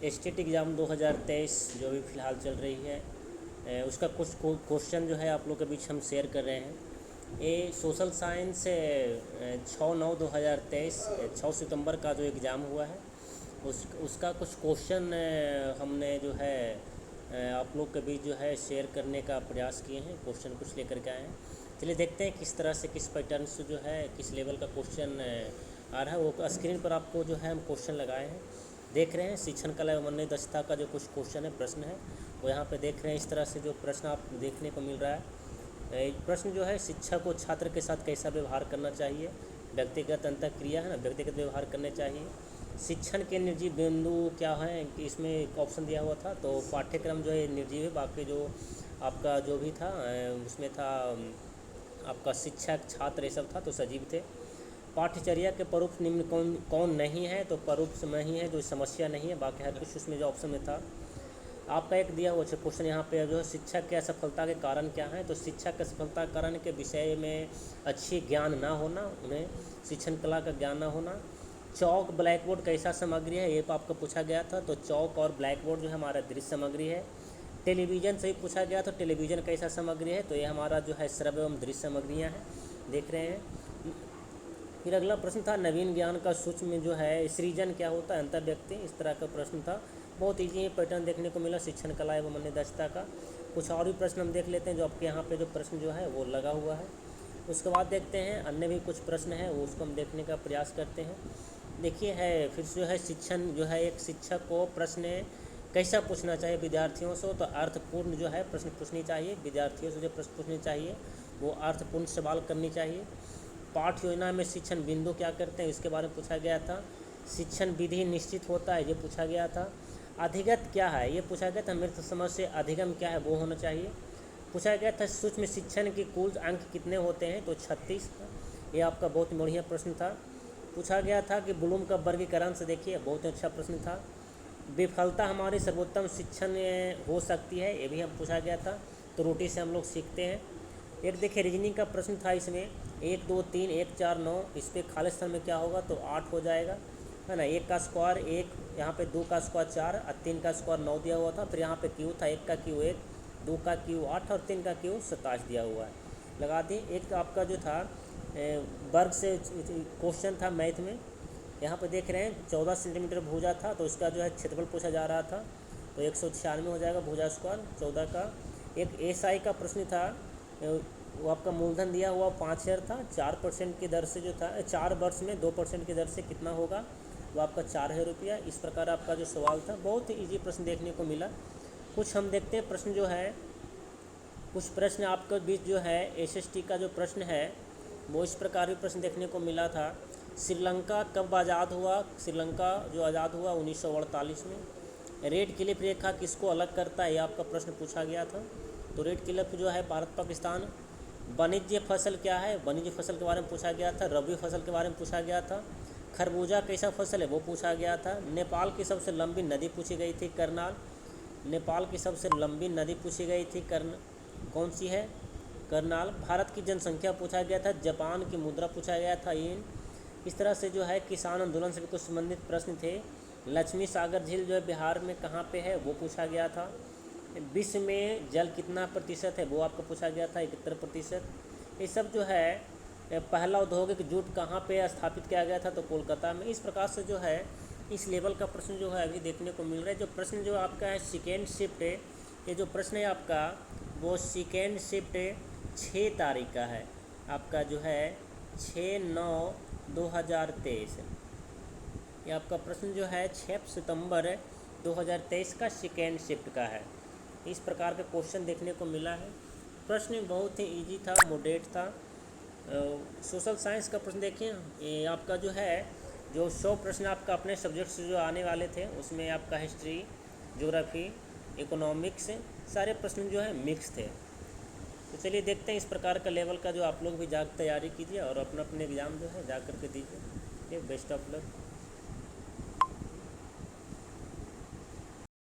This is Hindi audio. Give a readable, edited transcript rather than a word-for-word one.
स्टेट एग्ज़ाम 2023 जो भी फ़िलहाल चल रही है उसका कुछ क्वेश्चन जो है आप लोग के बीच हम शेयर कर रहे हैं। ये सोशल साइंस 6/9/2023 6 सितंबर का जो एग्ज़ाम हुआ है उसका कुछ क्वेश्चन हमने जो है आप लोग के बीच जो है शेयर करने का प्रयास किए हैं। क्वेश्चन कुछ लेकर के आए हैं। चलिए देखते हैं किस तरह से, किस पैटर्न से जो है, किस लेवल का क्वेश्चन आ रहा है। वो स्क्रीन पर आपको जो है हम क्वेश्चन लगाए हैं, देख रहे हैं। शिक्षण कला एवं अन्य दक्षता का जो कुछ क्वेश्चन है, प्रश्न है, वो यहाँ पे देख रहे हैं। इस तरह से जो प्रश्न आप देखने को मिल रहा है, प्रश्न जो है, शिक्षक को छात्र के साथ कैसा व्यवहार करना चाहिए, व्यक्तिगत अंतःक्रिया है ना, व्यक्तिगत व्यवहार करने चाहिए। शिक्षण के निर्जीव बिंदु क्या है कि इसमें एक ऑप्शन दिया हुआ था, तो पाठ्यक्रम जो है निर्जीव है, बाकी जो आपका जो भी था उसमें था आपका शिक्षक छात्र ये सब था तो सजीव थे। पाठ्यचर्या के परोक्ष निम्न कौन कौन नहीं है, तो परोक्ष नहीं है, जो समस्या नहीं है, बाकी हर कुछ उसमें जो ऑप्शन में था। आपका एक दिया हुआ क्वेश्चन यहाँ पे जो है, शिक्षक के असफलता के कारण क्या है, तो शिक्षक के असफलता के कारण के विषय में अच्छी ज्ञान ना होना, उन्हें शिक्षण कला का ज्ञान ना होना। चौक ब्लैक बोर्ड कैसा सामग्री है, ये आपको पूछा गया था, तो चौक और ब्लैक बोर्ड जो है हमारा दृश्य सामग्री है। टेलीविज़न से भी पूछा गया, तो टेलीविज़न कैसा सामग्री है, तो ये हमारा जो है श्रव्य एवं दृश्य सामग्रियाँ हैं, देख रहे हैं। फिर अगला प्रश्न था, नवीन ज्ञान का सूक्ष्म में जो है सृजन क्या होता है, अंतर व्यक्ति, इस तरह का प्रश्न था। बहुत ईजी पैटर्न देखने को मिला शिक्षण कला एवं अन्य दक्षता का। कुछ और भी प्रश्न हम देख लेते हैं जो आपके यहाँ पे जो प्रश्न जो है वो लगा हुआ है। उसके बाद देखते हैं अन्य भी कुछ प्रश्न है, वो उसको हम देखने का प्रयास करते हैं। देखिए है फिर जो है शिक्षण जो है, एक शिक्षक को प्रश्न कैसा पूछना चाहिए विद्यार्थियों से, तो अर्थपूर्ण जो है प्रश्न पूछनी चाहिए। विद्यार्थियों से जो प्रश्न पूछने चाहिए वो अर्थपूर्ण सवाल करनी चाहिए। पाठ योजना में शिक्षण बिंदु क्या करते हैं, इसके बारे में पूछा गया था। शिक्षण विधि निश्चित होता है, ये पूछा गया था। अधिगत क्या है, ये पूछा गया था। मेरे समझ से अधिगम क्या है वो होना चाहिए। पूछा गया था सूक्ष्म शिक्षण के कुल अंक कितने होते हैं, तो 36। ये आपका बहुत बढ़िया प्रश्न था। पूछा गया था कि ब्लूम का वर्गीकरण से, देखिए बहुत अच्छा प्रश्न था। विफलता हमारी सर्वोत्तम शिक्षण हो सकती है, ये भी हम पूछा गया था। त्रुटि से हम लोग सीखते हैं। एक देखिए रीजनिंग का प्रश्न था, इसमें 1 2 3 1 4 9, इस पर खाली स्थान में क्या होगा, तो 8 हो जाएगा, है ना। 1 का स्क्वायर 1, यहाँ पे 2 का स्क्वायर 4 और 3 का स्क्वायर 9 दिया हुआ था। फिर यहाँ पे क्यू था, 1 का क्यू 1, 2 का क्यू 8 और 3 का क्यू 27 दिया हुआ है। लगा दी। एक आपका जो था वर्ग से क्वेश्चन था मैथ में, यहाँ पे देख रहे हैं 14 सेंटीमीटर भुजा था, तो इसका जो है क्षेत्रफल पूछा जा रहा था, तो 196 हो जाएगा भुजा स्क्वायर 14 का। एक एसआई का प्रश्न था, वो आपका मूलधन दिया हुआ 5000 था, 4% की दर से जो था, 4 वर्ष में 2% की दर से कितना होगा, वो आपका 4000 रुपया। इस प्रकार आपका जो सवाल था, बहुत ही ईजी प्रश्न देखने को मिला। कुछ हम देखते हैं प्रश्न जो है, कुछ प्रश्न आपके बीच जो है एसएसटी का जो प्रश्न है वो इस प्रकार भी प्रश्न देखने को मिला था। श्रीलंका कब आज़ाद हुआ, श्रीलंका जो आज़ाद हुआ 1948 में। रेड क्लिफ रेखा किसको अलग करता है, ये आपका प्रश्न पूछा गया था। तो रेड क्लिफ जो है भारत पाकिस्तान। वाणिज्य फसल क्या है, वाणिज्य फसल के बारे में पूछा गया था। रबी फसल के बारे में पूछा गया था। खरबूजा कैसा फसल है वो पूछा गया था। नेपाल की सबसे लंबी नदी पूछी गई थी, करनाल। नेपाल की सबसे लंबी नदी पूछी गई थी, कौन सी है, करनाल। भारत की जनसंख्या पूछा गया था। जापान की मुद्रा पूछा गया था, येन। इस तरह से जो है किसान आंदोलन से भी कुछ संबंधित प्रश्न थे। लक्ष्मी सागर झील जो है बिहार में कहाँ पे है वो पूछा गया था। विश्व में जल कितना प्रतिशत है वो आपको पूछा गया था, 71%। ये सब जो है पहला औद्योगिक जूट कहाँ पे स्थापित किया गया था, तो कोलकाता में। इस प्रकार से जो है इस लेवल का प्रश्न जो है अभी देखने को मिल रहा है। जो प्रश्न जो आपका है सेकेंड शिफ्ट, ये जो प्रश्न है आपका वो सेकेंड शिफ्ट 6 तारीख का है, आपका जो है 6/9/2023। ये आपका प्रश्न जो है 6 सितंबर 2023 का सेकेंड शिफ्ट का है। इस प्रकार का क्वेश्चन देखने को मिला है। प्रश्न बहुत ही इजी था, मॉडरेट था। सोशल साइंस का प्रश्न देखिए, ये आपका जो है जो 100 प्रश्न आपका अपने सब्जेक्ट से जो आने वाले थे, उसमें आपका हिस्ट्री, ज्योग्राफी, इकोनॉमिक्स, सारे प्रश्न जो है मिक्स थे। तो चलिए देखते हैं इस प्रकार का लेवल का जो आप लोग भी जाकर तैयारी कीजिए और अपना अपने एग्ज़ाम जो है जा कर के दीजिए। Best of luck.